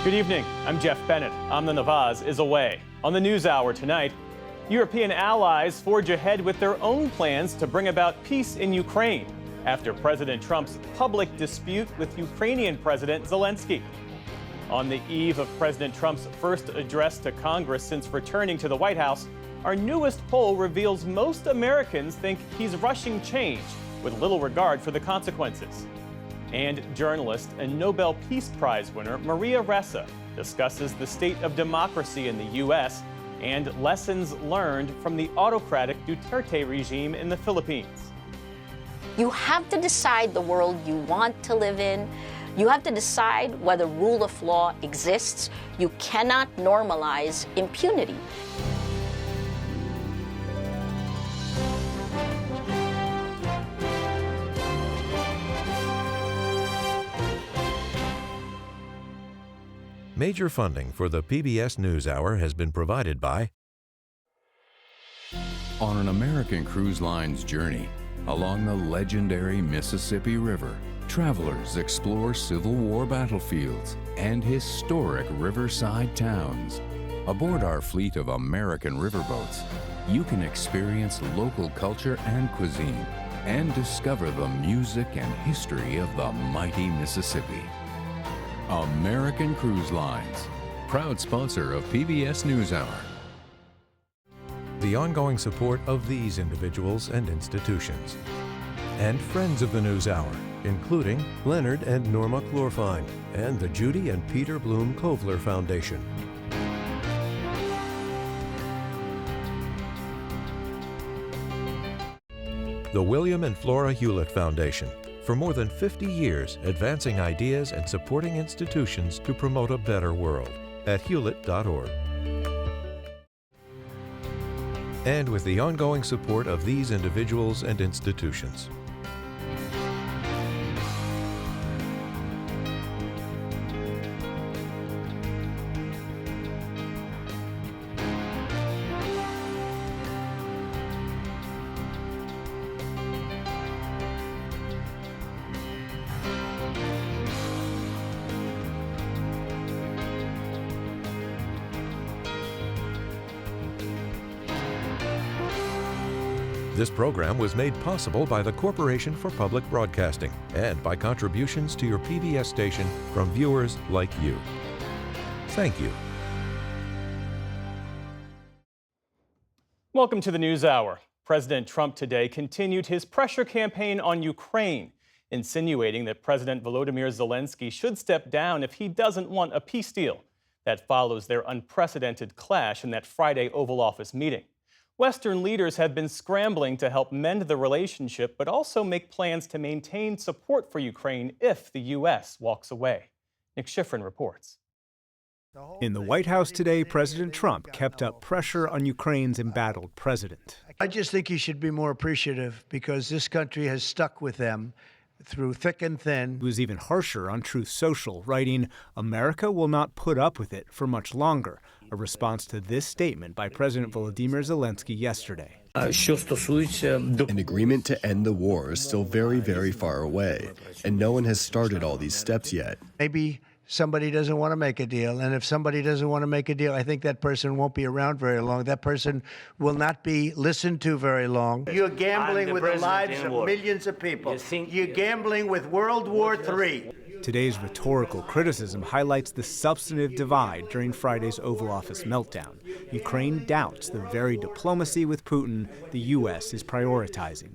Good evening, I'm Jeff Bennett. Amna Nawaz is away. On the NewsHour tonight, European allies forge ahead with their own plans to bring about peace in Ukraine after President Trump's public dispute with Ukrainian President Zelensky. On the eve of President Trump's first address to Congress since returning to the White House, our newest poll reveals most Americans think he's rushing change with little regard for the consequences. And journalist and Nobel Peace Prize winner Maria Ressa discusses the state of democracy in the U.S. and lessons learned from the autocratic Duterte regime in the Philippines. You have to decide the world you want to live in. You have to decide whether rule of law exists. You cannot normalize impunity. Major funding for the PBS NewsHour has been provided by... On an American Cruise Line's journey along the legendary Mississippi River, travelers explore Civil War battlefields and historic riverside towns. Aboard our fleet of American riverboats, you can experience local culture and cuisine and discover the music and history of the mighty Mississippi. American Cruise Lines, proud sponsor of PBS NewsHour. The ongoing support of these individuals and institutions. And friends of the NewsHour, including Leonard and Norma Chlorfine and the Judy and Peter Bloom Kovler Foundation. The William and Flora Hewlett Foundation. For more than 50 years, advancing ideas and supporting institutions to promote a better world at hewlett.org. And with the ongoing support of these individuals and institutions. This program was made possible by the Corporation for Public Broadcasting and by contributions to your PBS station from viewers like you. Thank you. Welcome to the NewsHour. President Trump today continued his pressure campaign on Ukraine, insinuating that President Volodymyr Zelensky should step down if he doesn't want a peace deal. That follows their unprecedented clash in that Friday Oval Office meeting. Western leaders have been scrambling to help mend the relationship, but also make plans to maintain support for Ukraine if the U.S. walks away. Nick Schifrin reports. In the White House today, President Trump kept up pressure on Ukraine's embattled president. I just think he should be more appreciative because this country has stuck with them through thick and thin. He was even harsher on Truth Social, writing, "America will not put up with it for much longer," a response to this statement by President Volodymyr Zelensky yesterday. An agreement to end the war is still very, very far away, and no one has started all these steps yet. Maybe somebody doesn't want to make a deal, and if somebody doesn't want to make a deal, I think that person won't be around very long. That person will not be listened to very long. You're gambling with the lives of millions of people. You're gambling with World War III. Today's rhetorical criticism highlights the substantive divide during Friday's Oval Office meltdown. Ukraine doubts the very diplomacy with Putin the U.S. is prioritizing.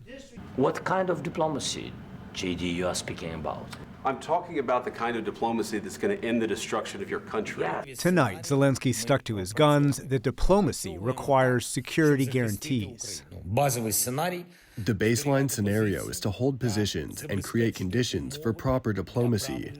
What kind of diplomacy, JD, you are speaking about? I'm talking about the kind of diplomacy that's going to end the destruction of your country. Tonight, Zelensky stuck to his guns that diplomacy requires security guarantees. The baseline scenario is to hold positions and create conditions for proper diplomacy.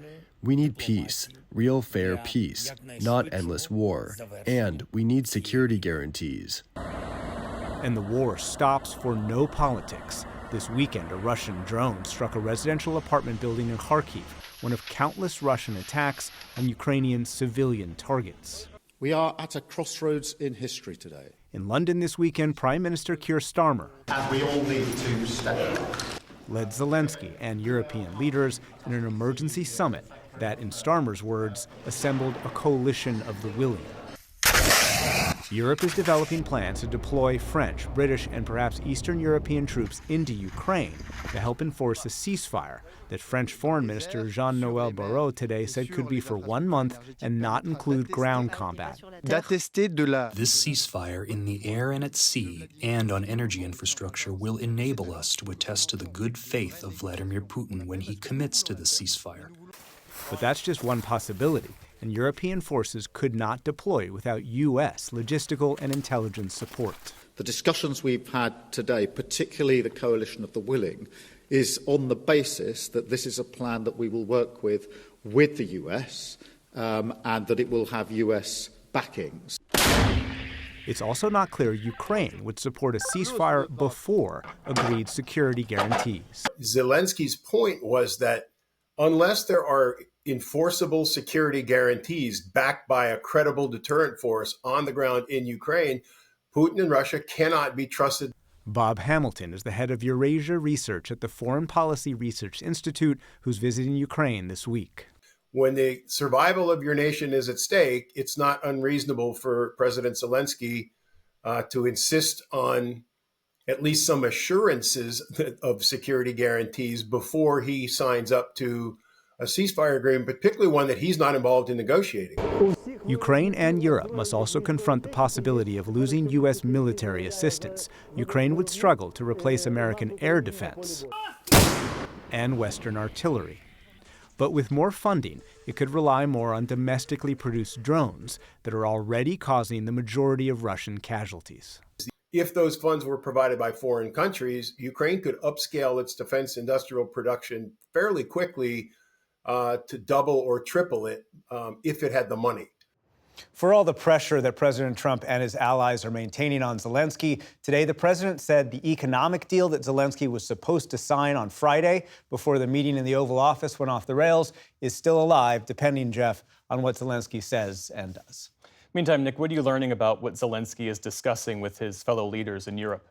We need peace, real fair peace, not endless war, and we need security guarantees. And the war stops for no politics. This weekend, a Russian drone struck a residential apartment building in Kharkiv, one of countless Russian attacks on Ukrainian civilian targets. We are at a crossroads in history today. In London this weekend, Prime Minister Keir Starmer And we all need to step up. led Zelensky and European leaders in an emergency summit that, in Starmer's words, assembled a coalition of the willing. Europe is developing plans to deploy French, British, and perhaps Eastern European troops into Ukraine to help enforce a ceasefire that French Foreign Minister Jean-Noël Barrot today said could be for 1 month and not include ground combat. This ceasefire in the air and at sea and on energy infrastructure will enable us to attest to the good faith of Vladimir Putin when he commits to the ceasefire. But that's just one possibility, and European forces could not deploy without U.S. logistical and intelligence support. The discussions we've had today, particularly the coalition of the willing, is on the basis that this is a plan that we will work with the US and that it will have US backings. It's also not clear Ukraine would support a ceasefire before agreed security guarantees. Zelensky's point was that unless there are enforceable security guarantees backed by a credible deterrent force on the ground in Ukraine, Putin and Russia cannot be trusted. Bob Hamilton is the head of Eurasia Research at the Foreign Policy Research Institute, who's visiting Ukraine this week. When the survival of your nation is at stake, it's not unreasonable for President Zelensky to insist on at least some assurances of security guarantees before he signs up to a ceasefire agreement, particularly one that he's not involved in negotiating. Ukraine and Europe must also confront the possibility of losing U.S. military assistance. Ukraine would struggle to replace American air defense and Western artillery. But with more funding, it could rely more on domestically produced drones that are already causing the majority of Russian casualties. If those funds were provided by foreign countries, Ukraine could upscale its defense industrial production fairly quickly to double or triple it if it had the money. For all the pressure that President Trump and his allies are maintaining on Zelensky, today the president said the economic deal that Zelensky was supposed to sign on Friday before the meeting in the Oval Office went off the rails is still alive, depending, Jeff, on what Zelensky says and does. Meantime, Nick, what are you learning about what Zelensky is discussing with his fellow leaders in Europe?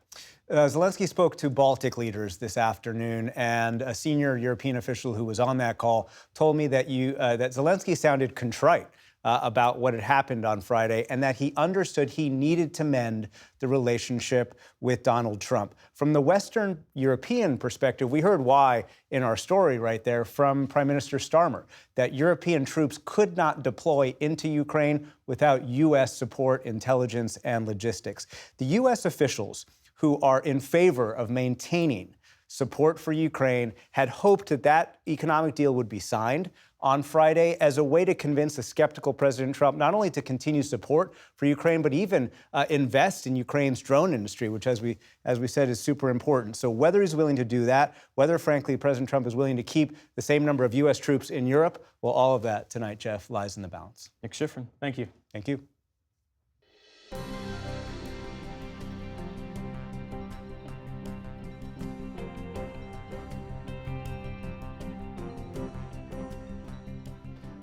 Zelensky spoke to Baltic leaders this afternoon, and a senior European official who was on that call told me that Zelensky sounded contrite about what had happened on Friday, and that he understood he needed to mend the relationship with Donald Trump. From the Western European perspective, we heard why in our story right there from Prime Minister Starmer, that European troops could not deploy into Ukraine without U.S. support, intelligence, and logistics. The U.S. officials who are in favor of maintaining support for Ukraine had hoped that that economic deal would be signed on Friday as a way to convince a skeptical President Trump not only to continue support for Ukraine, but even invest in Ukraine's drone industry, which, as we said, is super important. So whether he's willing to do that, whether, frankly, President Trump is willing to keep the same number of U.S. troops in Europe, well, all of that tonight, Jeff, lies in the balance. Nick Schifrin, thank you. Thank you.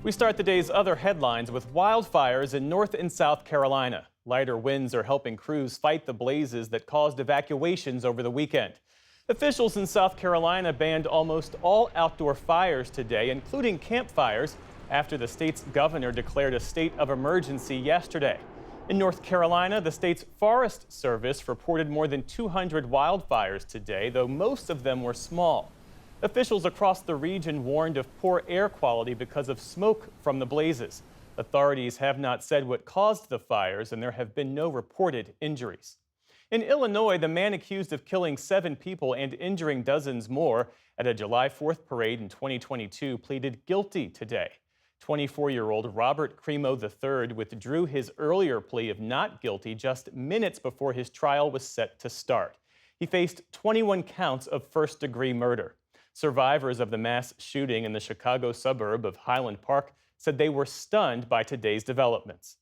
We start the day's other headlines with wildfires in North and South Carolina. Lighter winds are helping crews fight the blazes that caused evacuations over the weekend. Officials in South Carolina banned almost all outdoor fires today, including campfires, after the state's governor declared a state of emergency yesterday. In North Carolina, the state's Forest Service reported more than 200 wildfires today, though most of them were small. Officials across the region warned of poor air quality because of smoke from the blazes. Authorities have not said what caused the fires, and there have been no reported injuries. In Illinois, the man accused of killing 7 people and injuring dozens more at a July 4th parade in 2022 pleaded guilty today. 24-year-old Robert Cremo III withdrew his earlier plea of not guilty just minutes before his trial was set to start. He faced 21 counts of first-degree murder. Survivors of the mass shooting in the Chicago suburb of Highland Park said they were stunned by today's developments.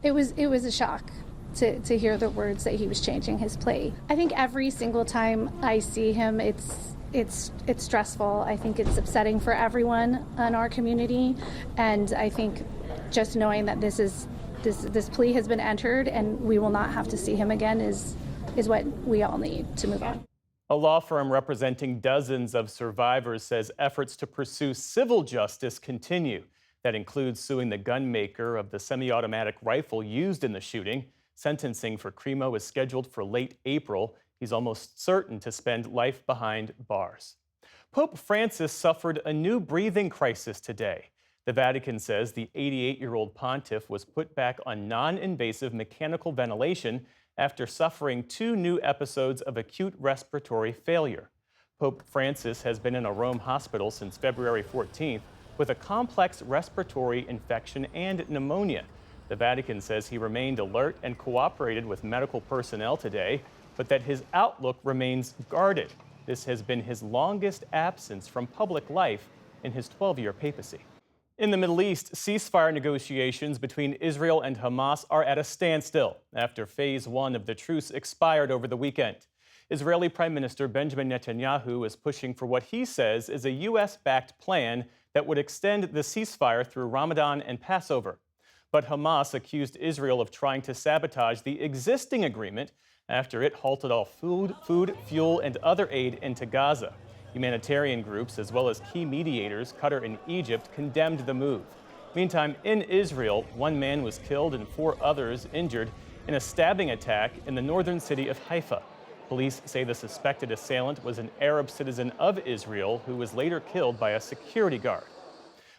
It was a shock to hear the words that he was changing his plea. I think every single time I see him, it's stressful. I think it's upsetting for everyone in our community, and I think just knowing that this plea has been entered and we will not have to see him again is what we all need to move on. A law firm representing dozens of survivors says efforts to pursue civil justice continue. That includes suing the gun maker of the semi-automatic rifle used in the shooting. Sentencing for Crimo is scheduled for late April. He's almost certain to spend life behind bars. Pope Francis suffered a new breathing crisis today. The Vatican says the 88-year-old pontiff was put back on non-invasive mechanical ventilation after suffering 2 new episodes of acute respiratory failure. Pope Francis has been in a Rome hospital since February 14th with a complex respiratory infection and pneumonia. The Vatican says he remained alert and cooperated with medical personnel today, but that his outlook remains guarded. This has been his longest absence from public life in his 12-year papacy. In the Middle East, ceasefire negotiations between Israel and Hamas are at a standstill after Phase 1 of the truce expired over the weekend. Israeli Prime Minister Benjamin Netanyahu is pushing for what he says is a U.S.-backed plan that would extend the ceasefire through Ramadan and Passover. But Hamas accused Israel of trying to sabotage the existing agreement after it halted all food, fuel, and other aid into Gaza. Humanitarian groups, as well as key mediators, Qatar and Egypt, condemned the move. Meantime, in Israel, 1 man was killed and 4 others injured in a stabbing attack in the northern city of Haifa. Police say the suspected assailant was an Arab citizen of Israel who was later killed by a security guard.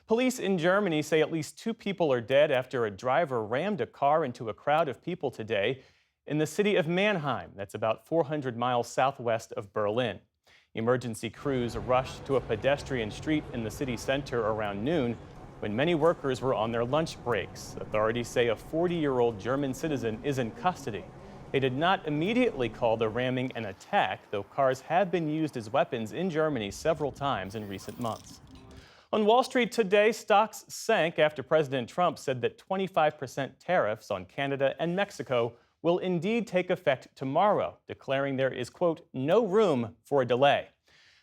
Police in Germany say at least 2 people are dead after a driver rammed a car into a crowd of people today in the city of Mannheim, that's about 400 miles southwest of Berlin. Emergency crews rushed to a pedestrian street in the city center around noon when many workers were on their lunch breaks. Authorities say a 40-year-old German citizen is in custody. They did not immediately call the ramming an attack, though cars have been used as weapons in Germany several times in recent months. On Wall Street today, stocks sank after President Trump said that 25% tariffs on Canada and Mexico will indeed take effect tomorrow, declaring there is, quote, no room for a delay.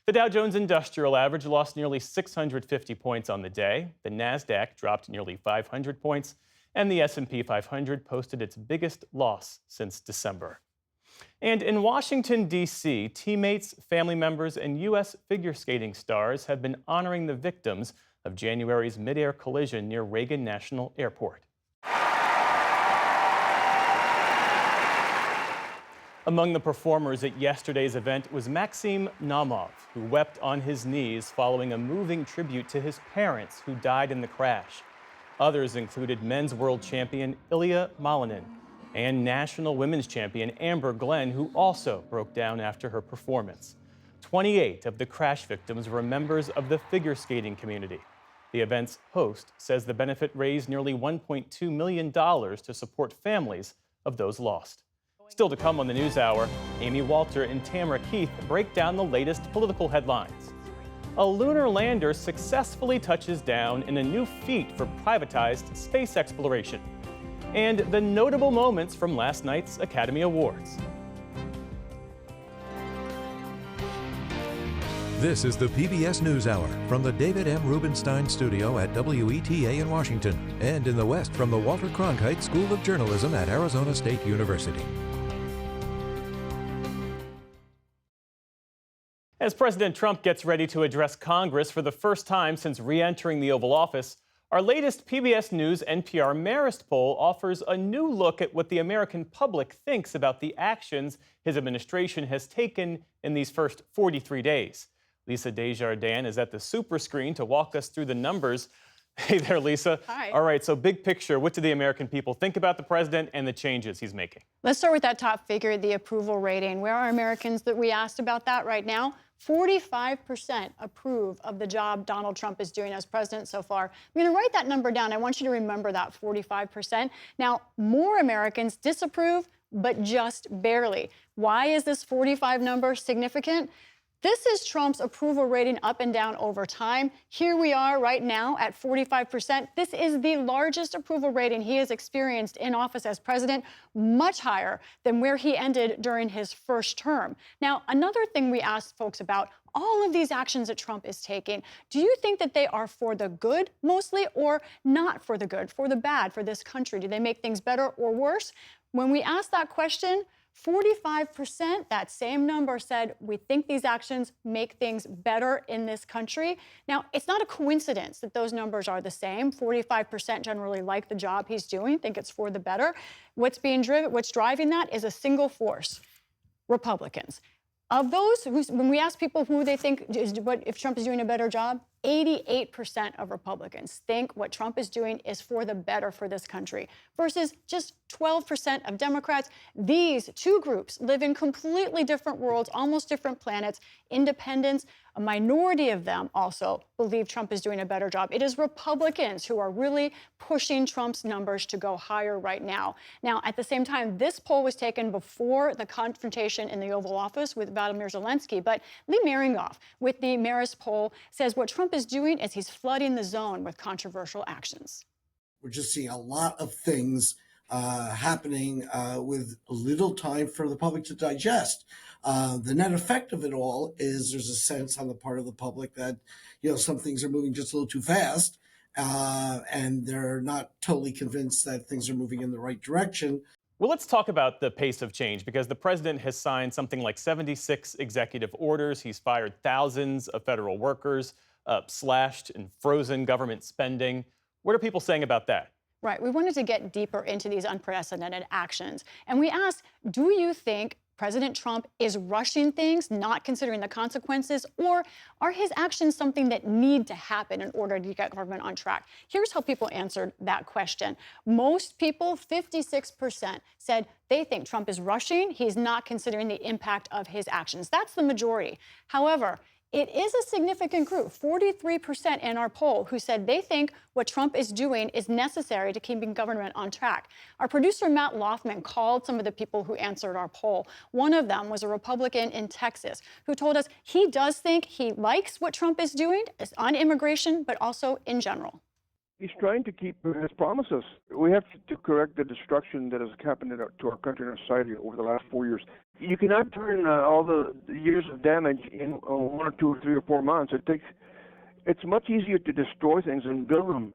The Dow Jones Industrial Average lost nearly 650 points on the day. The Nasdaq dropped nearly 500 points, and the S&P 500 posted its biggest loss since December. And in Washington, D.C., teammates, family members, and U.S. figure skating stars have been honoring the victims of January's mid-air collision near Reagan National Airport. Among the performers at yesterday's event was Maxim Naumov, who wept on his knees following a moving tribute to his parents who died in the crash. Others included men's world champion Ilya Malinin and national women's champion Amber Glenn, who also broke down after her performance. 28 of the crash victims were members of the figure skating community. The event's host says the benefit raised nearly $1.2 million to support families of those lost. Still to come on the NewsHour, Amy Walter and Tamara Keith break down the latest political headlines. A lunar lander successfully touches down in a new feat for privatized space exploration. And the notable moments from last night's Academy Awards. This is the PBS NewsHour from the David M. Rubenstein Studio at WETA in Washington, and in the West from the Walter Cronkite School of Journalism at Arizona State University. As President Trump gets ready to address Congress for the first time since re-entering the Oval Office, our latest PBS News NPR Marist poll offers a new look at what the American public thinks about the actions his administration has taken in these first 43 days. Lisa Desjardins is at the super screen to walk us through the numbers. Hey there, Lisa. Hi. All right, so big picture, what do the American people think about the president and the changes he's making? Let's start with that top figure, the approval rating. Where are Americans that we asked about that right now? 45% approve of the job Donald Trump is doing as president so far. I'm going to write that number down. I want you to remember that 45%. Now, more Americans disapprove, but just barely. Why is this 45 number significant? This is Trump's approval rating up and down over time. Here we are right now at 45%. This is the largest approval rating he has experienced in office as president, much higher than where he ended during his first term. Now, another thing we asked folks about, all of these actions that Trump is taking, do you think that they are for the good mostly or not for the good, for the bad, for this country? Do they make things better or worse? When we asked that question, 45%, that same number, said we think these actions make things better in this country. Now, it's not a coincidence that those numbers are the same. 45% generally like the job he's doing, think it's for the better. What's driving that is a single force: Republicans. Of those, when we ask people who they think if Trump is doing a better job, 88% of Republicans think what Trump is doing is for the better for this country, versus just 12% of Democrats. These two groups live in completely different worlds, almost different planets. Independents, a minority of them also believe Trump is doing a better job. It is Republicans who are really pushing Trump's numbers to go higher right now. Now, at the same time, this poll was taken before the confrontation in the Oval Office with Vladimir Zelensky, but Lee Meringoff with the Marist poll says what Trump is doing is he's flooding the zone with controversial actions. We're just seeing a lot of things happening with little time for the public to digest. The net effect of it all is there's a sense on the part of the public that, some things are moving just a little too fast, and they're not totally convinced that things are moving in the right direction. Well, let's talk about the pace of change, because the president has signed something like 76 executive orders. He's fired thousands of federal workers, slashed and frozen government spending. What are people saying about that? Right. We wanted to get deeper into these unprecedented actions. And we asked, do you think President Trump is rushing things, not considering the consequences, or are his actions something that need to happen in order to get government on track? Here's how people answered that question. Most people, 56%, said they think Trump is rushing. He's not considering the impact of his actions. That's the majority. However, it is a significant group, 43% in our poll, who said they think what Trump is doing is necessary to keeping government on track. Our producer, Matt Loffman, called some of the people who answered our poll. One of them was a Republican in Texas who told us he does think he likes what Trump is doing on immigration, but also in general. He's trying to keep his promises. We have to correct the destruction that has happened to our country and our society over the last 4 years. You cannot turn all the years of damage in 1 or 2 or 3 or 4 months. It's much easier to destroy things and build them.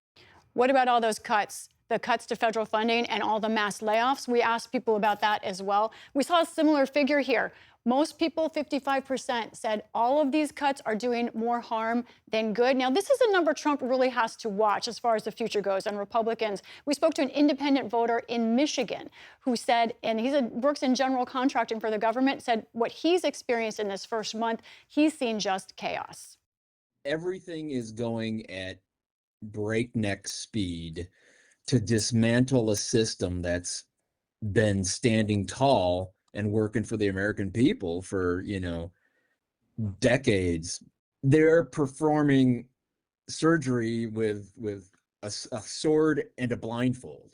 What about all those cuts? The cuts to federal funding and all the mass layoffs? We asked people about that as well. We saw a similar figure here. Most people, 55%, said all of these cuts are doing more harm than good. Now, this is a number Trump really has to watch as far as the future goes on Republicans. We spoke to an independent voter in Michigan who said, and he works in general contracting for the government, said what he's experienced in this first month, he's seen just chaos. Everything is going at breakneck speed to dismantle a system that's been standing tall and working for the American people for, decades. They're performing surgery with a sword and a blindfold.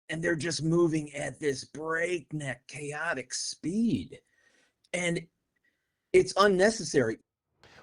And they're just moving at this breakneck, chaotic speed. And it's unnecessary.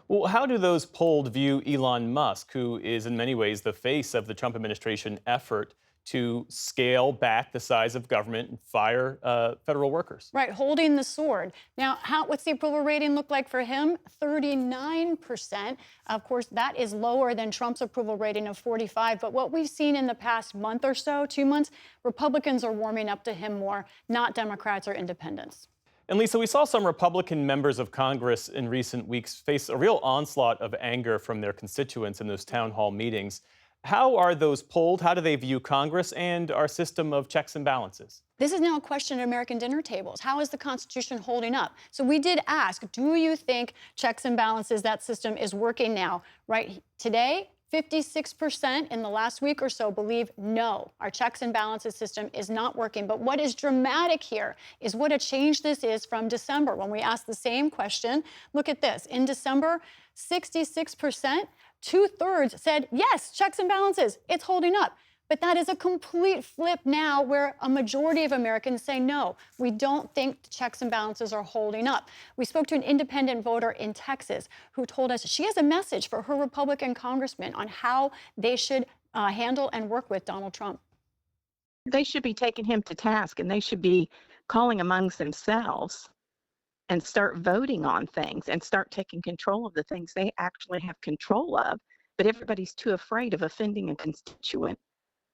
Well, how do those polled view Elon Musk, who is in many ways the face of the Trump administration effort to scale back the size of government and fire federal workers? Right, holding the sword. Now, what's the approval rating look like for him? 39%. Of course, that is lower than Trump's approval rating of 45%. But what we've seen in the past month or so, 2 months, Republicans are warming up to him more, not Democrats or independents. And Lisa, we saw some Republican members of Congress in recent weeks face a real onslaught of anger from their constituents in those town hall meetings. How are those polled? How do they view Congress and our system of checks and balances? This is now a question at American dinner tables. How is the Constitution holding up? So we did ask, do you think checks and balances, that system is working now? Right today, 56% in the last week or so believe no, our checks and balances system is not working. But what is dramatic here is what a change this is from December when we asked the same question. Look at this. In December, 66%, 2/3 said, yes, checks and balances, it's holding up. But that is a complete flip now where a majority of Americans say, no, we don't think checks and balances are holding up. We spoke to an independent voter in Texas who told us she has a message for her Republican congressman on how they should handle and work with Donald Trump. They should be taking him to task, and they should be calling amongst themselves and start voting on things and start taking control of the things they actually have control of. But everybody's too afraid of offending a constituent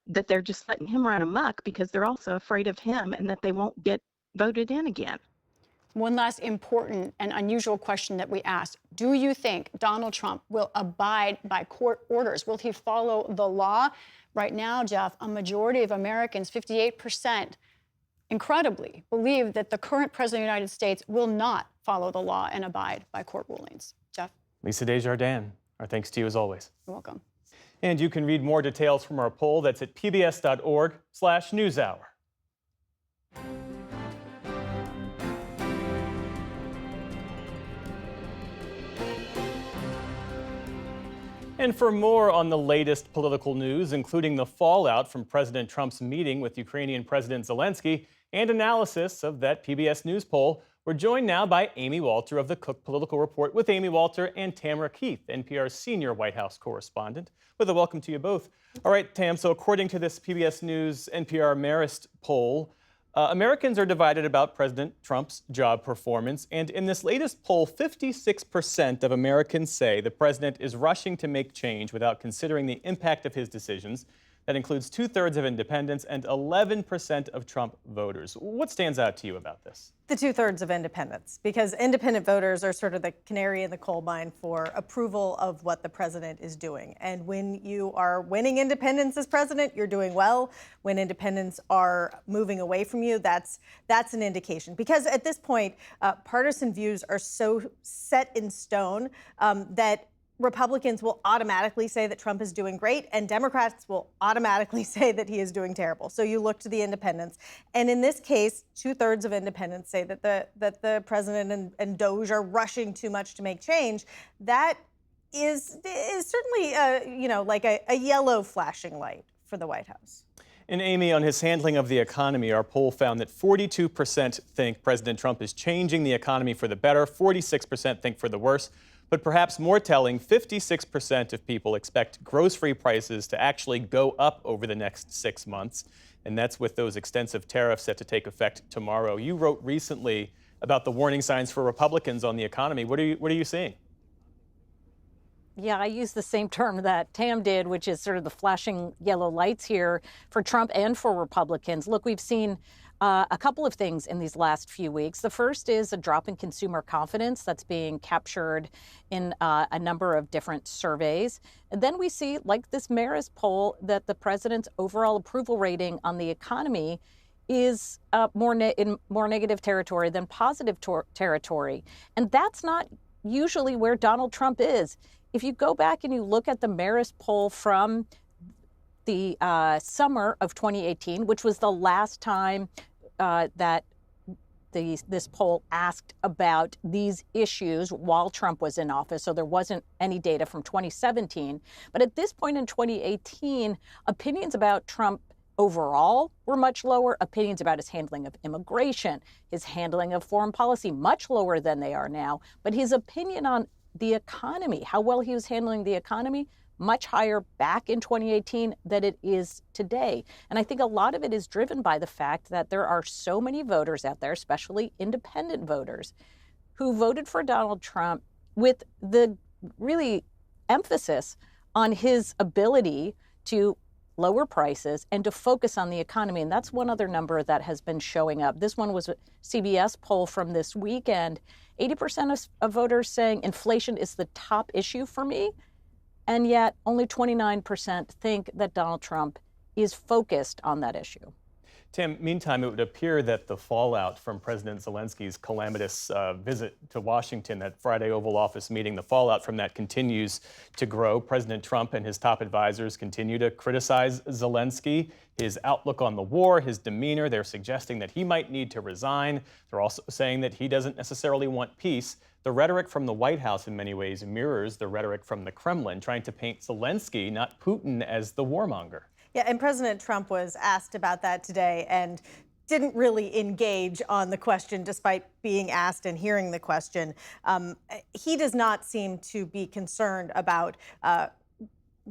that they're just letting him run amok because they're also afraid of him and that they won't get voted in again. one last important and unusual question that we asked. Do you think Donald Trump will abide by court orders? Will he follow the law? Right now, Jeff, a majority of Americans, 58%, incredibly, believe that the current president of the United States will not follow the law and abide by court rulings. Jeff? Lisa Desjardins, our thanks to you as always. You're welcome. And you can read more details from our poll. That's at pbs.org/newshour. And for more on the latest political news, including the fallout from President Trump's meeting with Ukrainian President Zelensky and analysis of that PBS News poll, we're joined now by Amy Walter of the Cook Political Report with Amy Walter and Tamara Keith, NPR's senior White House correspondent. With a welcome to you both. All right, Tam, so according to this PBS News NPR Marist poll, Americans are divided about President Trump's job performance. And in this latest poll, 56% of Americans say the president is rushing to make change without considering the impact of his decisions. That includes 2/3 of independents and 11% of Trump voters. What stands out to you about this? The 2/3 of independents, because independent voters are sort of the canary in the coal mine for approval of what the president is doing. And when you are winning independents as president, you're doing well. When independents are moving away from you, that's an indication. Because at this point, partisan views are so set in stone that Republicans will automatically say that Trump is doing great, and Democrats will automatically say that he is doing terrible. So you look to the independents. And in this case, 2/3 of independents say that the president and DOJ are rushing too much to make change. That is certainly, like a yellow flashing light for the White House. And Amy, on his handling of the economy, our poll found that 42% think President Trump is changing the economy for the better, 46% think for the worse. But perhaps more telling, 56% of people expect grocery prices to actually go up over the next 6 months. And that's with those extensive tariffs set to take effect tomorrow. You wrote recently about the warning signs for Republicans on the economy. What are you seeing? Yeah, I use the same term that Tam did, which is sort of the flashing yellow lights here for Trump and for Republicans. Look, we've seen a couple of things in these last few weeks. The first is a drop in consumer confidence that's being captured in a number of different surveys. And then we see, like this Marist poll, that the president's overall approval rating on the economy is in more negative territory than positive territory. And that's not usually where Donald Trump is. If you go back and you look at the Marist poll from the summer of 2018, which was the last time that this poll asked about these issues while Trump was in office. So there wasn't any data from 2017. But at this point in 2018, opinions about Trump overall were much lower. Opinions about his handling of immigration, his handling of foreign policy, much lower than they are now. But his opinion on the economy, how well he was handling the economy, much higher back in 2018 than it is today. And I think a lot of it is driven by the fact that there are so many voters out there, especially independent voters, who voted for Donald Trump with the really emphasis on his ability to lower prices and to focus on the economy. And that's one other number that has been showing up. This one was a CBS poll from this weekend. 80% of voters saying inflation is the top issue for me. And yet only 29% think that Donald Trump is focused on that issue. Tim, meantime, it would appear that the fallout from President Zelensky's calamitous visit to Washington, that Friday Oval Office meeting, the fallout from that continues to grow. President Trump and his top advisors continue to criticize Zelensky, his outlook on the war, his demeanor. They're suggesting that he might need to resign. They're also saying that he doesn't necessarily want peace. The rhetoric from the White House in many ways mirrors the rhetoric from the Kremlin, trying to paint Zelensky, not Putin, as the warmonger. Yeah, and President Trump was asked about that today and didn't really engage on the question despite being asked and hearing the question. He does not seem to be concerned about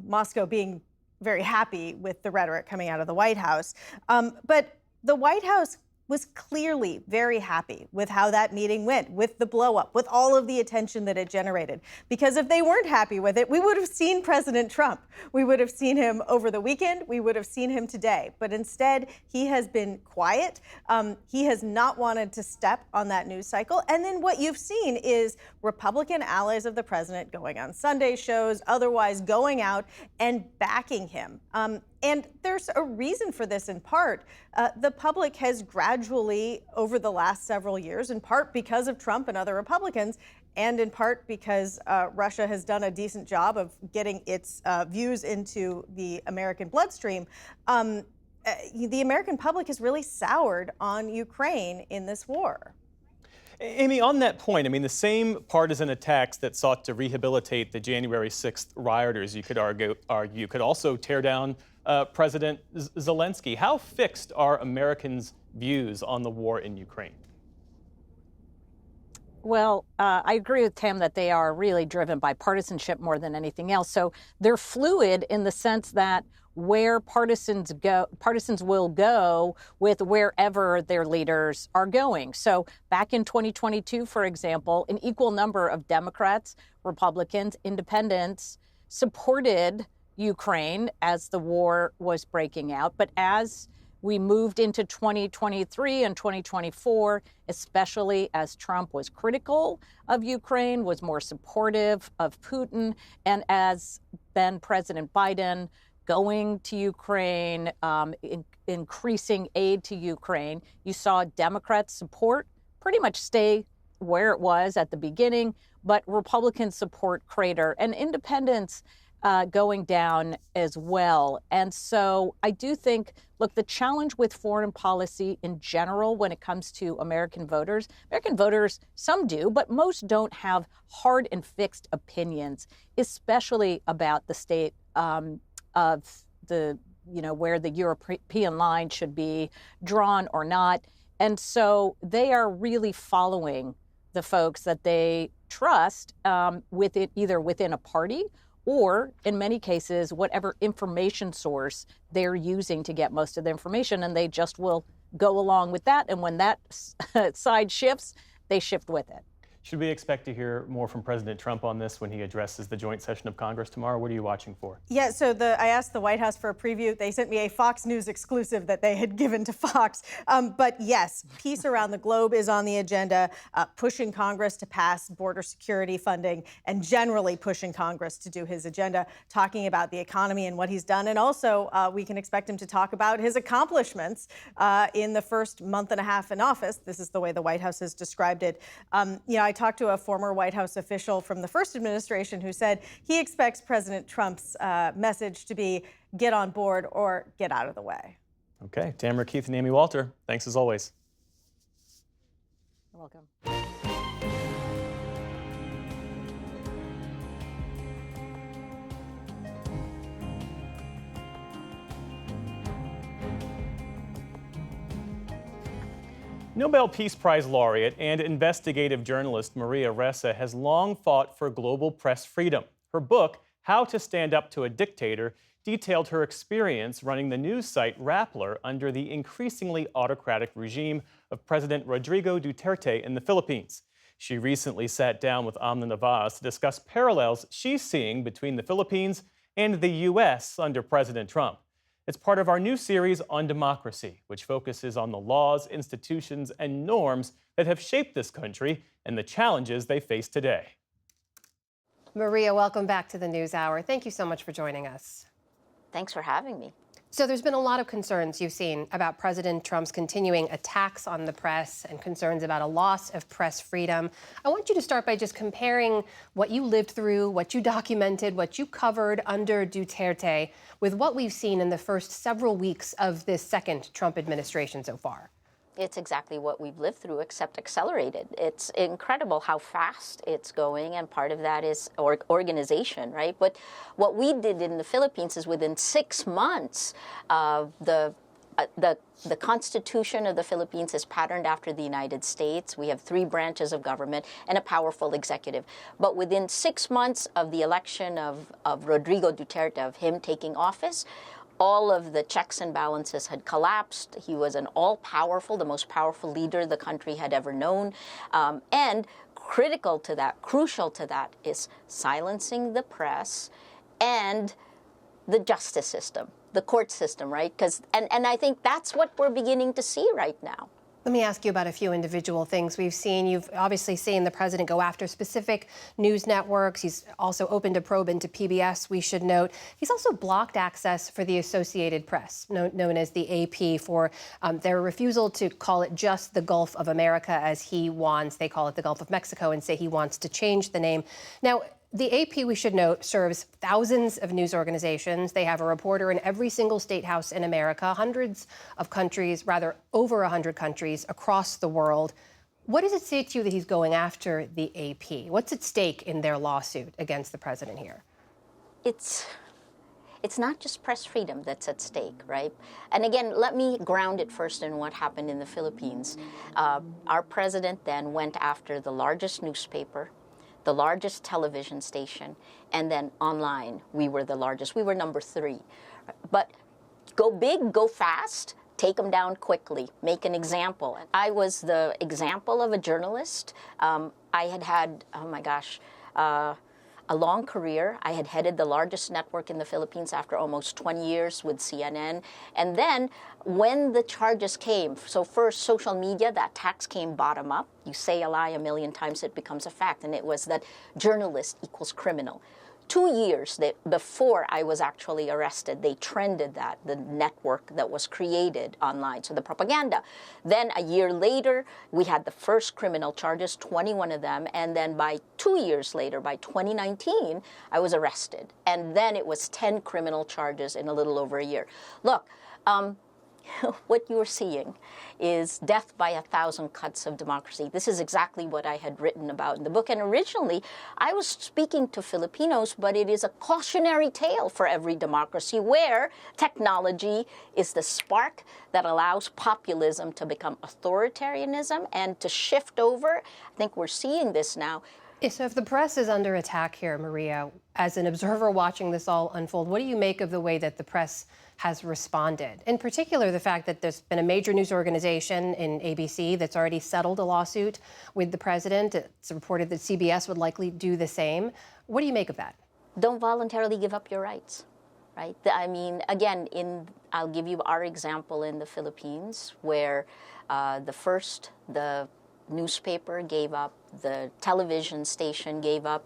Moscow being very happy with the rhetoric coming out of the White House. But the White House was clearly very happy with how that meeting went, with the blow up, with all of the attention that it generated. Because if they weren't happy with it, we would have seen President Trump. We would have seen him over the weekend. We would have seen him today. But instead, he has been quiet. He has not wanted to step on that news cycle. And then what you've seen is Republican allies of the president going on Sunday shows, otherwise going out and backing him. And there's a reason for this in part. The public has gradually, over the last several years, in part because of Trump and other Republicans, and in part because Russia has done a decent job of getting its views into the American bloodstream, the American public has really soured on Ukraine in this war. Amy, on that point, I mean, the same partisan attacks that sought to rehabilitate the January 6th rioters, you could argue could also tear down President Zelensky. How fixed are Americans' views on the war in Ukraine? Well, I agree with Tam that they are really driven by partisanship more than anything else. So they're fluid in the sense that where partisans will go with wherever their leaders are going. So back in 2022, for example, an equal number of Democrats, Republicans, independents supported Ukraine as the war was breaking out. But as we moved into 2023 and 2024, especially as Trump was critical of Ukraine, was more supportive of Putin, and as then President Biden going to Ukraine, increasing aid to Ukraine, you saw Democrats' support pretty much stay where it was at the beginning, but Republican support crater and independents going down as well. And so I do think, look, the challenge with foreign policy in general when it comes to American voters, some do, but most don't have hard and fixed opinions, especially about the state of the, where the European line should be drawn or not. And so they are really following the folks that they trust either within a party or, in many cases, whatever information source they're using to get most of the information, and they just will go along with that. And when that side shifts, they shift with it. Should we expect to hear more from President Trump on this when he addresses the joint session of Congress tomorrow? What are you watching for? Yeah, so I asked the White House for a preview. They sent me a Fox News exclusive that they had given to Fox. But yes, peace around the globe is on the agenda, pushing Congress to pass border security funding and generally pushing Congress to do his agenda, talking about the economy and what he's done. And also, we can expect him to talk about his accomplishments in the first month and a half in office. This is the way the White House has described it. I talked to a former White House official from the first administration who said he expects President Trump's message to be get on board or get out of the way. Okay, Tamara Keith and Amy Walter, thanks as always. You're welcome. Nobel Peace Prize laureate and investigative journalist Maria Ressa has long fought for global press freedom. Her book, How to Stand Up to a Dictator, detailed her experience running the news site Rappler under the increasingly autocratic regime of President Rodrigo Duterte in the Philippines. She recently sat down with Amna Nawaz to discuss parallels she's seeing between the Philippines and the U.S. under President Trump. It's part of our new series on democracy, which focuses on the laws, institutions, and norms that have shaped this country and the challenges they face today. Maria, welcome back to the NewsHour. Thank you so much for joining us. Thanks for having me. So there's been a lot of concerns you've seen about President Trump's continuing attacks on the press and concerns about a loss of press freedom. I want you to start by just comparing what you lived through, what you documented, what you covered under Duterte with what we've seen in the first several weeks of this second Trump administration so far. It's exactly what we've lived through, except accelerated. It's incredible how fast it's going, and part of that is organization, right? But what we did in the Philippines is within 6 months, the Constitution of the Philippines is patterned after the United States. We have 3 branches of government and a powerful executive. But within 6 months of the election of Rodrigo Duterte, of him taking office, all of the checks and balances had collapsed. He was an all-powerful, the most powerful leader the country had ever known. And critical to that, crucial to that, is silencing the press and the justice system, the court system, right? And I think that's what we're beginning to see right now. Let me ask you about a few individual things we've seen. You've obviously seen the president go after specific news networks. He's also opened a probe into PBS, we should note. He's also blocked access for the Associated Press, known as the AP, for their refusal to call it just the Gulf of America as he wants. They call it the Gulf of Mexico and say he wants to change the name. Now, the AP, we should note, serves thousands of news organizations. They have a reporter in every single state house in America, hundreds of countries, rather over 100 countries across the world. What does it say to you that he's going after the AP? What's at stake in their lawsuit against the president here? It's not just press freedom that's at stake, right? And again, let me ground it first in what happened in the Philippines. Our president then went after the largest newspaper, the largest television station, and then online, we were the largest. We were number 3. But go big, go fast, take them down quickly, make an example. I was the example of a journalist. I had, oh my gosh, a long career. I had headed the largest network in the Philippines after almost 20 years with CNN. And then when the charges came, so first social media, that tax came bottom up. You say a lie a million times, it becomes a fact. And it was that journalist equals criminal. 2 years before I was actually arrested, they trended that, the network that was created online, so the propaganda. Then a year later, we had the first criminal charges, 21 of them, and then by 2 years later, by 2019, I was arrested. And then it was 10 criminal charges in a little over a year. Look, what you're seeing is death by 1,000 cuts of democracy. This is exactly what I had written about in the book. And originally, I was speaking to Filipinos, but it is a cautionary tale for every democracy where technology is the spark that allows populism to become authoritarianism and to shift over. I think we're seeing this now. So if the press is under attack here, Maria, as an observer watching this all unfold, what do you make of the way that the press has responded? In particular, the fact that there's been a major news organization in ABC that's already settled a lawsuit with the president. It's reported that CBS would likely do the same. What do you make of that? Don't voluntarily give up your rights, right? I mean, again, I'll give you our example in the Philippines, where the newspaper gave up, the television station gave up,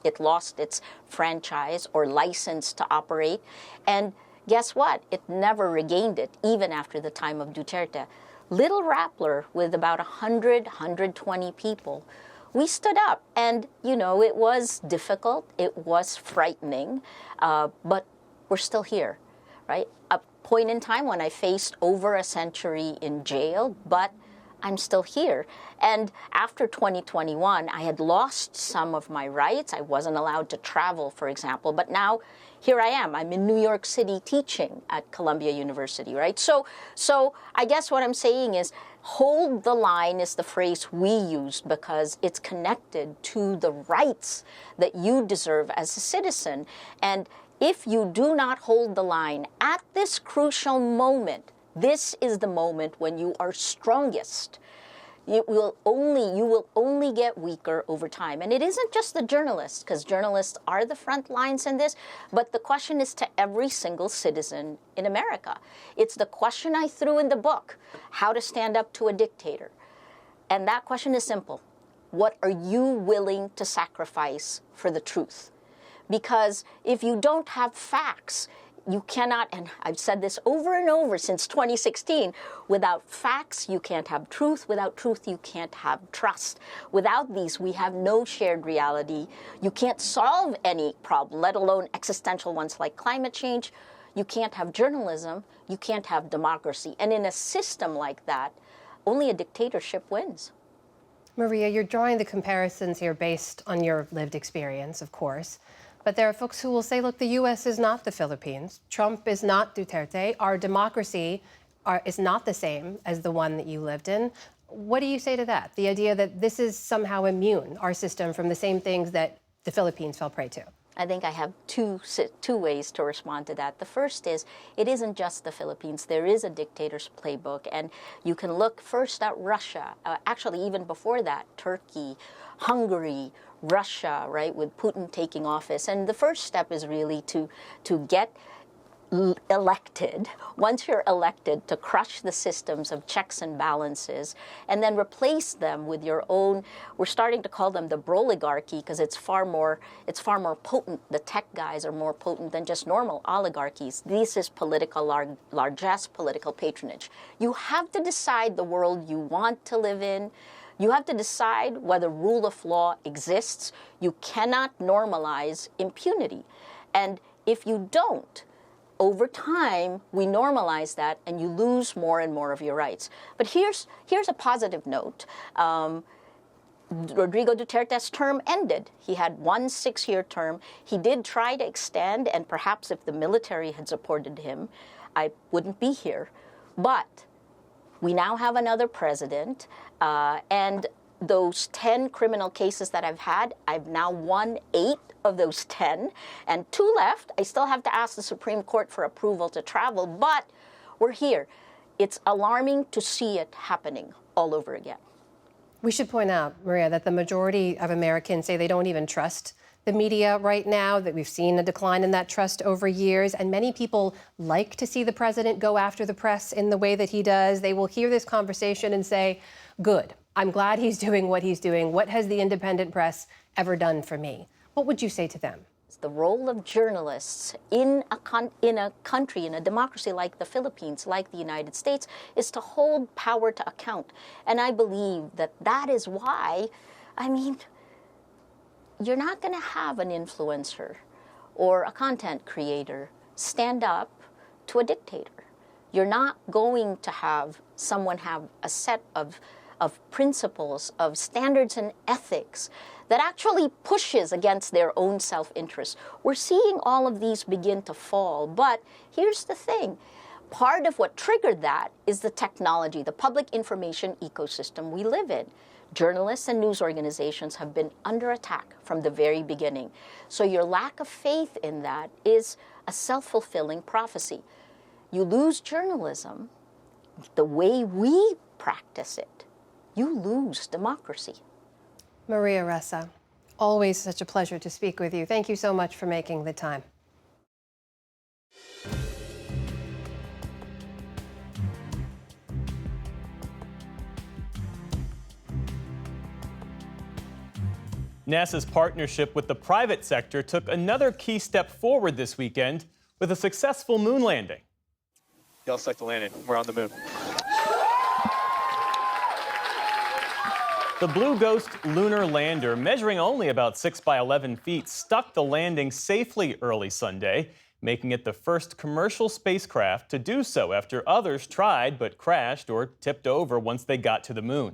it lost its franchise or license to operate. And guess what? It never regained it, even after the time of Duterte. Little Rappler, with about 100, 120 people, we stood up. And, it was difficult. It was frightening. But we're still here, right? A point in time when I faced over a century in jail, but I'm still here. And after 2021, I had lost some of my rights. I wasn't allowed to travel, for example. But now, here I am. I'm in New York City teaching at Columbia University, right? So I guess what I'm saying is, hold the line is the phrase we used because it's connected to the rights that you deserve as a citizen. And if you do not hold the line at this crucial moment, this is the moment when you are strongest. You will only get weaker over time. And it isn't just the journalists, because journalists are the front lines in this, but the question is to every single citizen in America. It's the question I threw in the book, how to stand up to a dictator. And that question is simple. What are you willing to sacrifice for the truth? Because if you don't have facts, you cannot, and I've said this over and over since 2016, without facts, you can't have truth. Without truth, you can't have trust. Without these, we have no shared reality. You can't solve any problem, let alone existential ones like climate change. You can't have journalism. You can't have democracy. And in a system like that, only a dictatorship wins. Maria, you're drawing the comparisons here based on your lived experience, of course. But there are folks who will say, look, the U.S. is not the Philippines. Trump is not Duterte. Our democracy is not the same as the one that you lived in. What do you say to that? The idea that this is somehow immune, our system, from the same things that the Philippines fell prey to? I think I have two ways to respond to that. The first is, it isn't just the Philippines. There is a dictator's playbook, and you can look first at Russia, actually even before that, Turkey, Hungary, Russia, right, with Putin taking office. And the first step is really to get elected, once you're elected, to crush the systems of checks and balances and then replace them with your own. We're starting to call them the broligarchy because it's far more potent. The tech guys are more potent than just normal oligarchies. This is political largesse, political patronage. You have to decide the world you want to live in. You have to decide whether rule of law exists. You cannot normalize impunity. And if you don't, over time, we normalize that and you lose more and more of your rights. But here's a positive note. Rodrigo Duterte's term ended. He had one 6-year term. He did try to extend, and perhaps if the military had supported him, I wouldn't be here. But we now have another president, and those 10 criminal cases that I've now won 8 of those 10, and 2 left. I still have to ask the Supreme Court for approval to travel, but we're here. It's alarming to see it happening all over again. We should point out, Maria, that the majority of Americans say they don't even trust the media right now, that we've seen a decline in that trust over years, and many people like to see the president go after the press in the way that he does. They will hear this conversation and say, good, I'm glad he's doing what he's doing. What has the independent press ever done for me? What would you say to them? The role of journalists in a country, in a democracy like the Philippines, like the United States, is to hold power to account. And I believe that is why, you're not going to have an influencer or a content creator stand up to a dictator. You're not going to have someone have a set of principles, of standards and ethics that actually pushes against their own self-interest. We're seeing all of these begin to fall, but here's the thing. Part of what triggered that is the technology, the public information ecosystem we live in. Journalists and news organizations have been under attack from the very beginning. So your lack of faith in that is a self-fulfilling prophecy. You lose journalism the way we practice it, you lose democracy. Maria Ressa, always such a pleasure to speak with you. Thank you so much for making the time. NASA's partnership with the private sector took another key step forward this weekend with a successful moon landing. Y'all select the landing. We're on the moon. The Blue Ghost lunar lander, measuring only about 6 by 11 feet, stuck the landing safely early Sunday, making it the first commercial spacecraft to do so after others tried but crashed or tipped over once they got to the moon.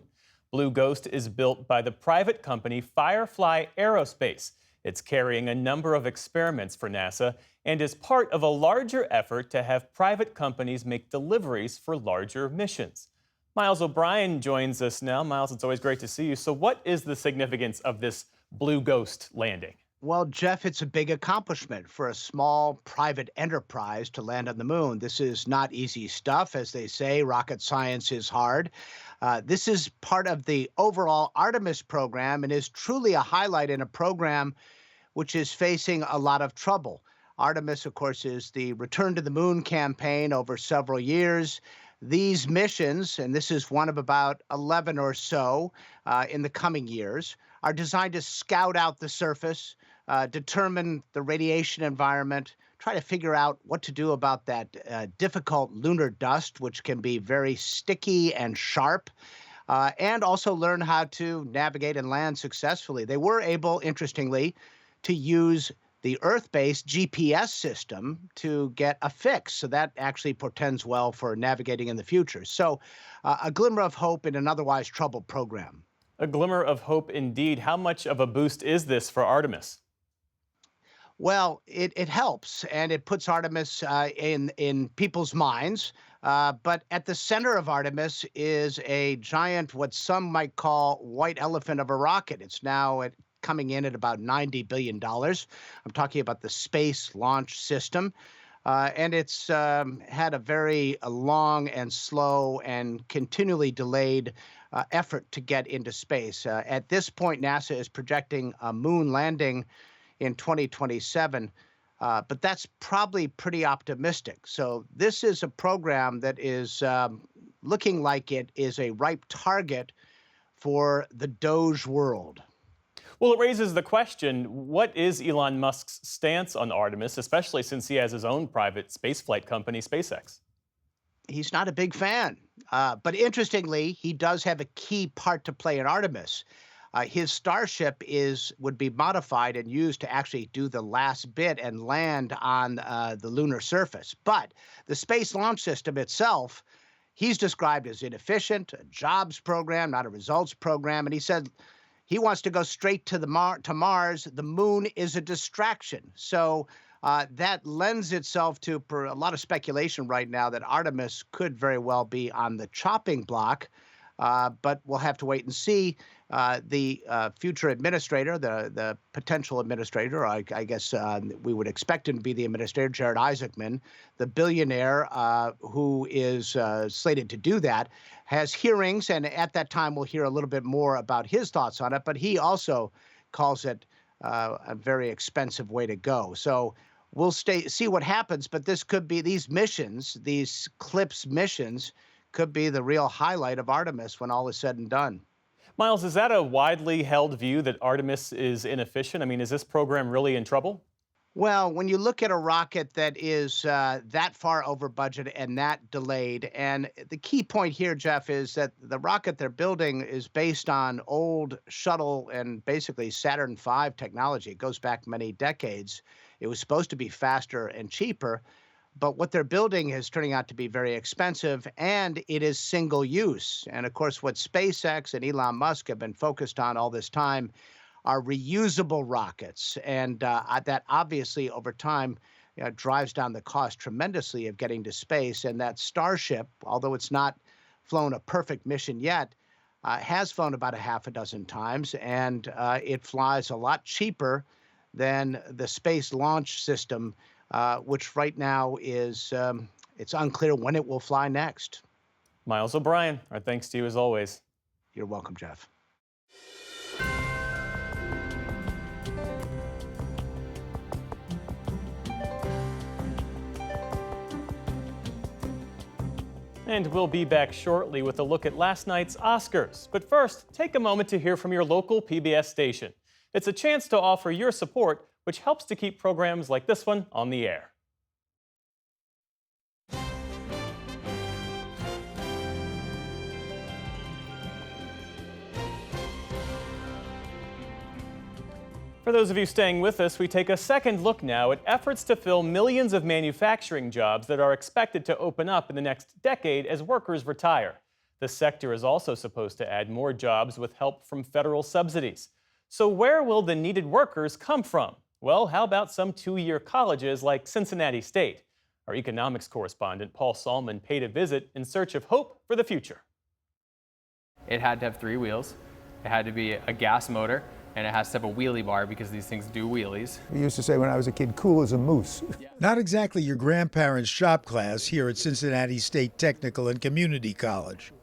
Blue Ghost is built by the private company Firefly Aerospace. It's carrying a number of experiments for NASA and is part of a larger effort to have private companies make deliveries for larger missions. Miles O'Brien joins us now. Miles, it's always great to see you. So what is the significance of this Blue Ghost landing? Well, Jeff, it's a big accomplishment for a small private enterprise to land on the moon. This is not easy stuff. As they say, rocket science is hard. This is part of the overall Artemis program and is truly a highlight in a program which is facing a lot of trouble. Artemis, of course, is the Return to the Moon campaign over several years. These missions, and this is one of about 11 or so in the coming years, are designed to scout out the surface, determine the radiation environment, try to figure out what to do about that difficult lunar dust, which can be very sticky and sharp, and also learn how to navigate and land successfully. They were able, interestingly, to use the Earth-based GPS system to get a fix. So that actually portends well for navigating in the future. So a glimmer of hope in an otherwise troubled program. A glimmer of hope indeed. How much of a boost is this for Artemis? Well, it helps, and it puts Artemis in people's minds. But at the center of Artemis is a giant, what some might call white elephant of a rocket. It's now at coming in at about $90 billion. I'm talking about the Space Launch System. And it's had a very long and slow and continually delayed effort to get into space. At this point, NASA is projecting a moon landing in 2027, but that's probably pretty optimistic. So this is a program that is looking like it is a ripe target for the Doge world. Well, it raises the question, what is Elon Musk's stance on Artemis, especially since he has his own private spaceflight company, SpaceX? He's not a big fan. But interestingly, he does have a key part to play in Artemis. His Starship would be modified and used to actually do the last bit and land on the lunar surface. But the Space Launch System itself, he's described as inefficient, a jobs program, not a results program. And he said he wants to go straight to Mars. The moon is a distraction. So that lends itself to a lot of speculation right now that Artemis could very well be on the chopping block. But we'll have to wait and see. The future administrator, the potential administrator, I guess we would expect him to be the administrator, Jared Isaacman, the billionaire who is slated to do that, has hearings. And at that time, we'll hear a little bit more about his thoughts on it. But he also calls it a very expensive way to go. So we'll see what happens. But this could be these missions, these CLPS missions, could be the real highlight of Artemis when all is said and done. Miles, is that a widely held view that Artemis is inefficient? I mean, is this program really in trouble? Well, when you look at a rocket that is that far over budget and that delayed, and the key point here, Jeff, is that the rocket they're building is based on old shuttle and basically Saturn V technology. It goes back many decades. It was supposed to be faster and cheaper. But what they're building is turning out to be very expensive, and it is single use. And of course, what SpaceX and Elon Musk have been focused on all this time are reusable rockets. And that obviously over time drives down the cost tremendously of getting to space. And that Starship, although it's not flown a perfect mission yet, has flown about a half a dozen times, and it flies a lot cheaper than the Space Launch System, which right now is, it's unclear when it will fly next. Miles O'Brien, our thanks to you as always. You're welcome, Jeff. And we'll be back shortly with a look at last night's Oscars. But first, take a moment to hear from your local PBS station. It's a chance to offer your support, which helps to keep programs like this one on the air. For those of you staying with us, we take a second look now at efforts to fill millions of manufacturing jobs that are expected to open up in the next decade as workers retire. The sector is also supposed to add more jobs with help from federal subsidies. So where will the needed workers come from? Well, how about some two-year colleges like Cincinnati State? Our economics correspondent, Paul Salman, paid a visit in search of hope for the future. It had to have 3 wheels, it had to be a gas motor, and it has to have a wheelie bar because these things do wheelies. We used to say when I was a kid, cool as a moose. Not exactly your grandparents' shop class here at Cincinnati State Technical and Community College.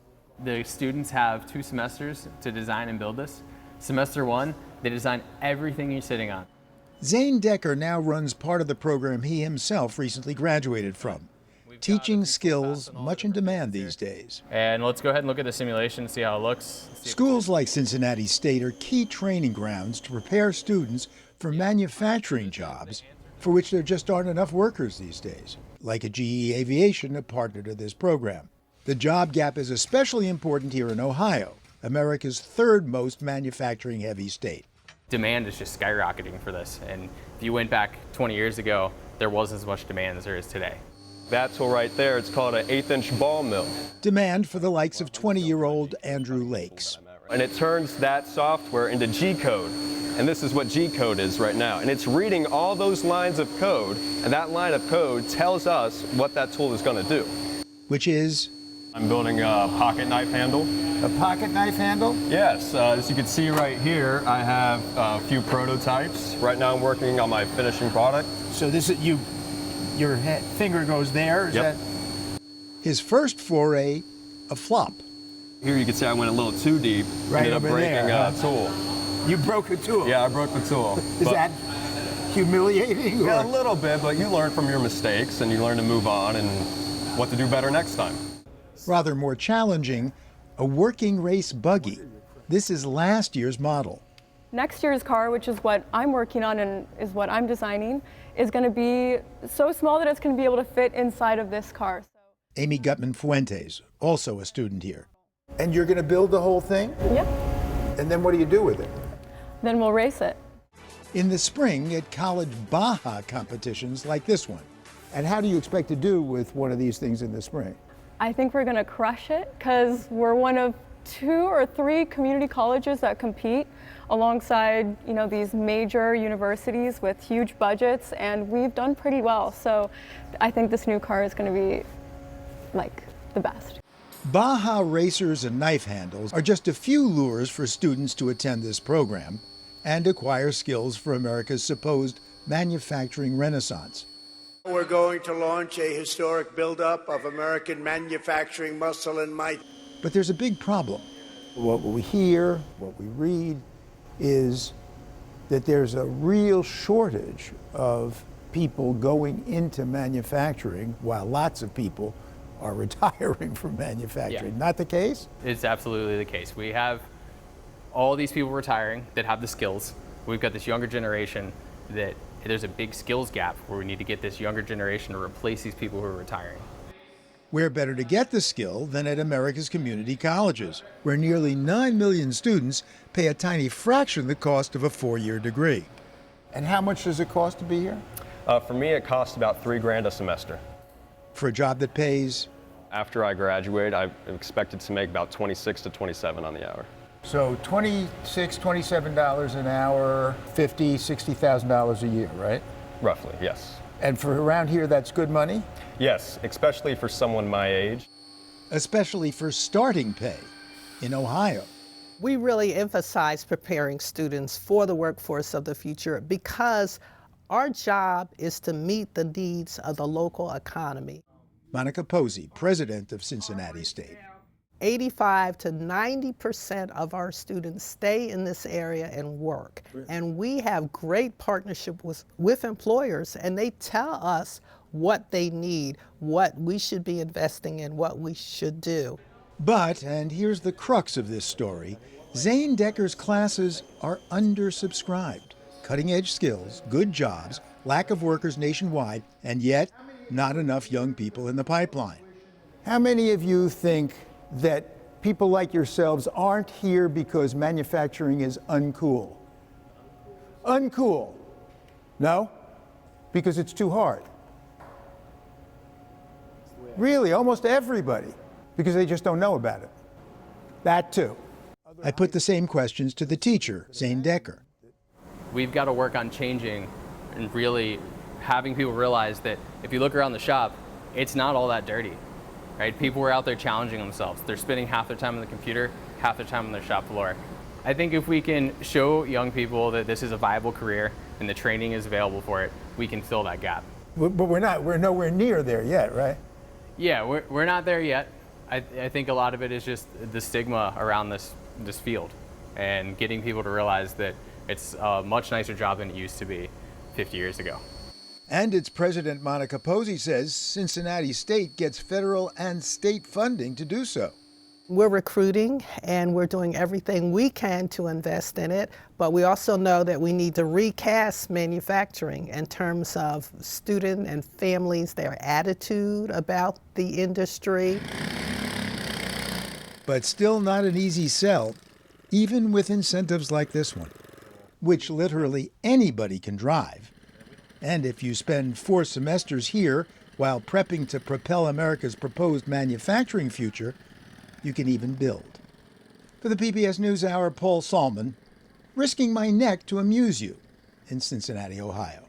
The students have 2 semesters to design and build this. Semester 1, they design everything you're sitting on. Zane Decker now runs part of the program he himself recently graduated from. Teaching skills much in demand these days. And let's go ahead and look at the simulation, see how it looks. Schools like Cincinnati State are key training grounds to prepare students for manufacturing jobs for which there just aren't enough workers these days, like a GE Aviation, a partner to this program. The job gap is especially important here in Ohio, America's 3rd most manufacturing-heavy state. Demand is just skyrocketing for this, and if you went back 20 years ago, there wasn't as much demand as there is today. That tool right there, it's called an 1/8" ball mill. Demand for the likes of 20-year-old Andrew Lakes. And it turns that software into G-code. And this is what G-code is right now. And it's reading all those lines of code, and that line of code tells us what that tool is going to do. Which is I'm building a pocket knife handle. A pocket knife handle? Yes, as you can see right here, I have a few prototypes. Right now I'm working on my finishing product. So this is your finger goes there? Is Yep. that? His first foray, a flop. Here you can see I went a little too deep. Right ended up over breaking there, a tool. You broke a tool? Yeah, I broke the tool. Is that humiliating? Yeah, a little bit, but you learn from your mistakes and you learn to move on and what to do better next time. Rather more challenging, a working race buggy. This is last year's model. Next year's car, which is what I'm working on and is what I'm designing, is going to be so small that it's going to be able to fit inside of this car. Amy Gutman Fuentes, also a student here. And you're going to build the whole thing? Yep. And then what do you do with it? Then we'll race it. In the spring at college Baja competitions like this one. And how do you expect to do with one of these things in the spring? I think we're going to crush it because we're one of 2 or 3 community colleges that compete alongside, these major universities with huge budgets, and we've done pretty well. So I think this new car is going to be like the best. Baja racers and knife handles are just a few lures for students to attend this program and acquire skills for America's supposed manufacturing renaissance. We're going to launch a historic buildup of American manufacturing muscle and might. But there's a big problem. What we hear, what we read, is that there's a real shortage of people going into manufacturing while lots of people are retiring from manufacturing. Yeah. Not the case? It's absolutely the case. We have all these people retiring that have the skills. We've got this younger generation that there's a big skills gap where we need to get this younger generation to replace these people who are retiring. Where better to get the skill than at America's community colleges, where nearly 9 million students pay a tiny fraction of the cost of a 4-year degree. And how much does it cost to be here? For me, it costs about $3,000 a semester. For a job that pays? After I graduate, I expected to make about $26 to $27 on the hour. So $26, $27 an hour, $50,000, $60,000 a year, right? Roughly, yes. And for around here, that's good money? Yes, especially for someone my age. Especially for starting pay in Ohio. We really emphasize preparing students for the workforce of the future because our job is to meet the needs of the local economy. Monica Posey, president of Cincinnati State. 85 to 90% of our students stay in this area and work. And we have great partnership with employers, and they tell us what they need, what we should be investing in, what we should do. But, and here's the crux of this story, Zane Decker's classes are undersubscribed. Cutting-edge skills, good jobs, lack of workers nationwide, and yet not enough young people in the pipeline. How many of you think that people like yourselves aren't here because manufacturing is uncool? Uncool. No? Because it's too hard. Really, almost everybody. Because they just don't know about it. That too. I put the same questions to the teacher, Zane Decker. We've got to work on changing and really having people realize that if you look around the shop, it's not all that dirty. Right? People are out there challenging themselves. They're spending half their time on the computer, half their time on their shop floor. I think if we can show young people that this is a viable career and the training is available for it, we can fill that gap. But we're nowhere near there yet, right? Yeah, we're not there yet. I think a lot of it is just the stigma around this field and getting people to realize that it's a much nicer job than it used to be 50 years ago. And its president, Monica Posey, says Cincinnati State gets federal and state funding to do so. We're recruiting and we're doing everything we can to invest in it, but we also know that we need to recast manufacturing in terms of student and families, their attitude about the industry. But still not an easy sell, even with incentives like this one, which literally anybody can drive. And if you spend 4 semesters here while prepping to propel America's proposed manufacturing future, you can even build. For the PBS NewsHour, Paul Salmon, risking my neck to amuse you in Cincinnati, Ohio.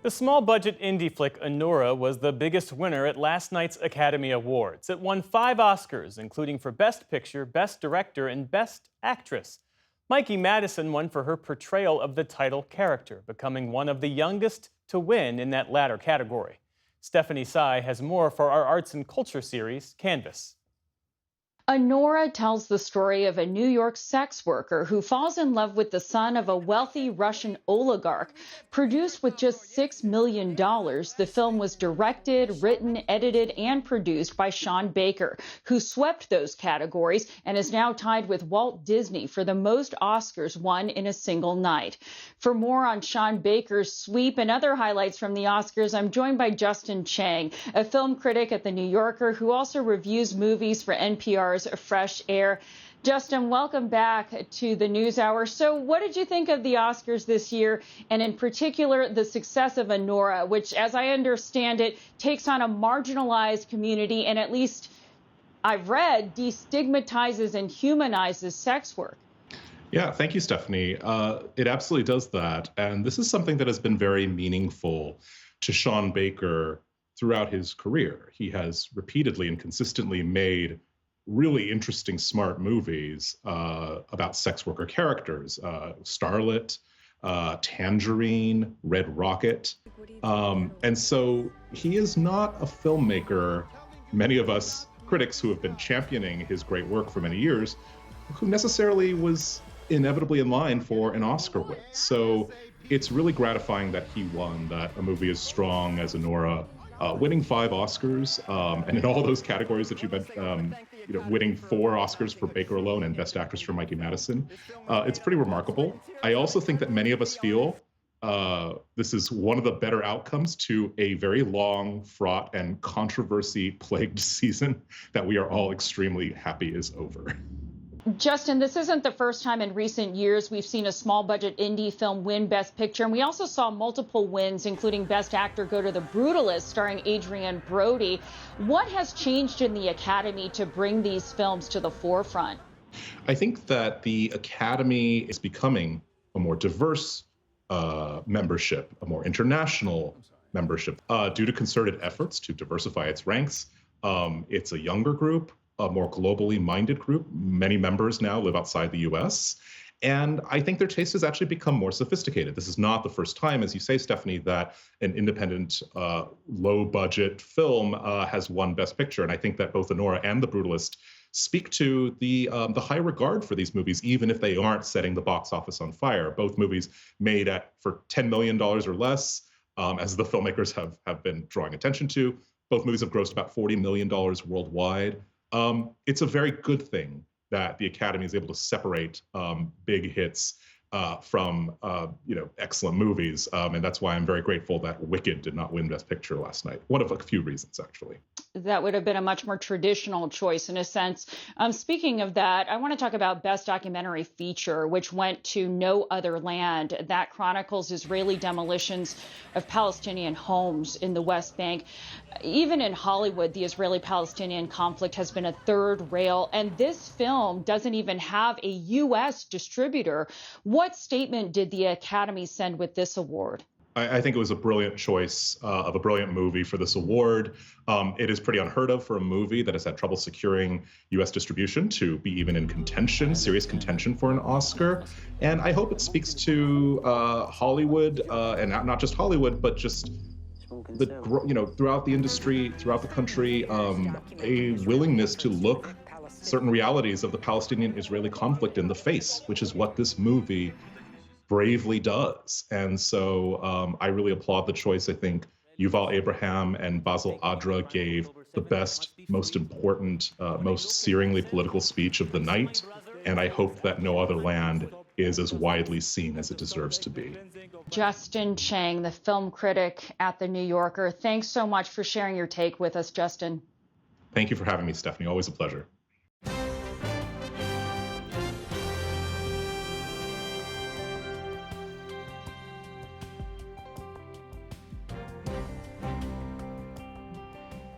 The small-budget indie flick Anora was the biggest winner at last night's Academy Awards. It won 5 Oscars, including for Best Picture, Best Director, and Best Actress. Mikey Madison won for her portrayal of the title character, becoming one of the youngest to win in that latter category. Stephanie Tsai has more for our arts and culture series, Canvas. Anora tells the story of a New York sex worker who falls in love with the son of a wealthy Russian oligarch. Produced with just $6 million, the film was directed, written, edited, and produced by Sean Baker, who swept those categories and is now tied with Walt Disney for the most Oscars won in a single night. For more on Sean Baker's sweep and other highlights from the Oscars, I'm joined by Justin Chang, a film critic at The New Yorker who also reviews movies for NPR's Fresh Air. Justin, welcome back to the NewsHour. So what did you think of the Oscars this year, and in particular the success of Anora, which, as I understand it, takes on a marginalized community and, at least I've read, destigmatizes and humanizes sex work? Yeah, thank you, Stephanie. It absolutely does that. And this is something that has been very meaningful to Sean Baker throughout his career. He has repeatedly and consistently made really interesting, smart movies about sex worker characters. Starlet, Tangerine, Red Rocket. And so he is not a filmmaker, many of us critics who have been championing his great work for many years, who necessarily was inevitably in line for an Oscar win. So it's really gratifying that he won, that a movie as strong as Anora, winning 5 Oscars, and in all those categories that you mentioned, winning 4 Oscars for Baker alone and Best Actress for Mikey Madison. It's pretty remarkable. I also think that many of us feel this is one of the better outcomes to a very long, fraught, and controversy-plagued season that we are all extremely happy is over. Justin, this isn't the first time in recent years we've seen a small-budget indie film win Best Picture, and we also saw multiple wins, including Best Actor, go to The Brutalist, starring Adrien Brody. What has changed in the Academy to bring these films to the forefront? I think that the Academy is becoming a more diverse membership, a more international membership, due to concerted efforts to diversify its ranks. It's a younger group, a more globally minded group. Many members now live outside the US. And I think their taste has actually become more sophisticated. This is not the first time, as you say, Stephanie, that an independent, low-budget film has won Best Picture. And I think that both Anora and The Brutalist speak to the high regard for these movies, even if they aren't setting the box office on fire. Both movies made for $10 million or less, as the filmmakers have been drawing attention to. Both movies have grossed about $40 million worldwide. It's a very good thing that the Academy is able to separate big hits from excellent movies, and that's why I'm very grateful that Wicked did not win Best Picture last night. One of a few reasons, actually. That would have been a much more traditional choice in a sense. Speaking of that, I want to talk about Best Documentary Feature, which went to No Other Land. That chronicles Israeli demolitions of Palestinian homes in the West Bank. Even in Hollywood, the Israeli-Palestinian conflict has been a third rail, and this film doesn't even have a U.S. distributor. What statement did the Academy send with this award? I think it was a brilliant choice of a brilliant movie for this award. It is pretty unheard of for a movie that has had trouble securing U.S. distribution to be even in contention, serious contention for an Oscar. And I hope it speaks to Hollywood, and not just Hollywood, but just throughout the industry, throughout the country, a willingness to look certain realities of the Palestinian-Israeli conflict in the face, which is what this movie bravely does. And so I really applaud the choice. I think Yuval Abraham and Basil Adra gave the best, most important, most searingly political speech of the night. And I hope that No Other Land is as widely seen as it deserves to be. Justin Chang, the film critic at The New Yorker. Thanks so much for sharing your take with us, Justin. Thank you for having me, Stephanie. Always a pleasure.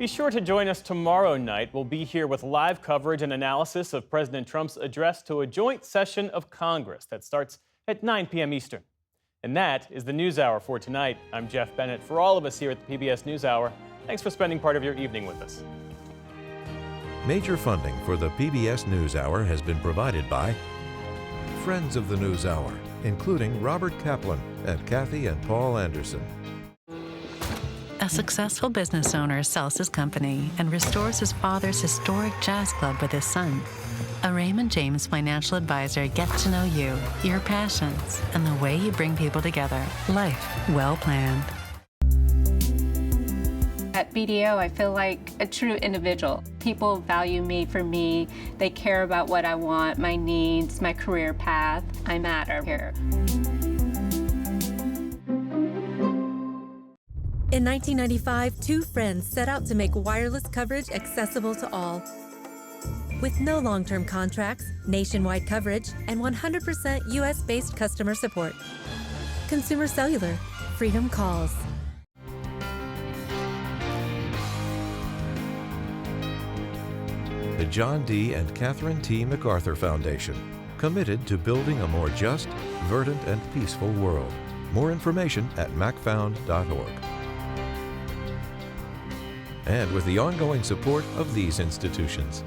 Be sure to join us tomorrow night. We'll be here with live coverage and analysis of President Trump's address to a joint session of Congress that starts at 9 p.m. Eastern. And that is the NewsHour for tonight. I'm Jeff Bennett. For all of us here at the PBS NewsHour, thanks for spending part of your evening with us. Major funding for the PBS NewsHour has been provided by friends of the NewsHour, including Robert Kaplan and Kathy and Paul Anderson. A successful business owner sells his company and restores his father's historic jazz club with his son. A Raymond James financial advisor gets to know you, your passions, and the way you bring people together. Life well planned. At BDO, I feel like a true individual. People value me for me. They care about what I want, my needs, my career path. I matter here. In 1995, two friends set out to make wireless coverage accessible to all. With no long-term contracts, nationwide coverage, and 100% US-based customer support. Consumer Cellular. Freedom calls. The John D. and Catherine T. MacArthur Foundation, committed to building a more just, verdant, and peaceful world. More information at macfound.org. And with the ongoing support of these institutions.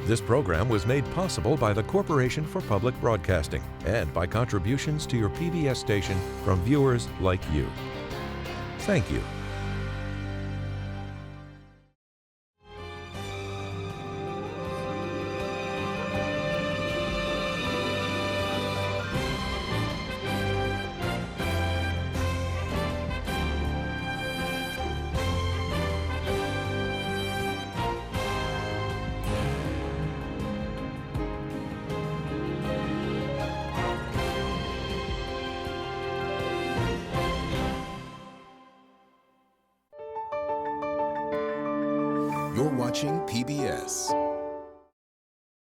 This program was made possible by the Corporation for Public Broadcasting and by contributions to your PBS station from viewers like you. Thank you. You're watching PBS.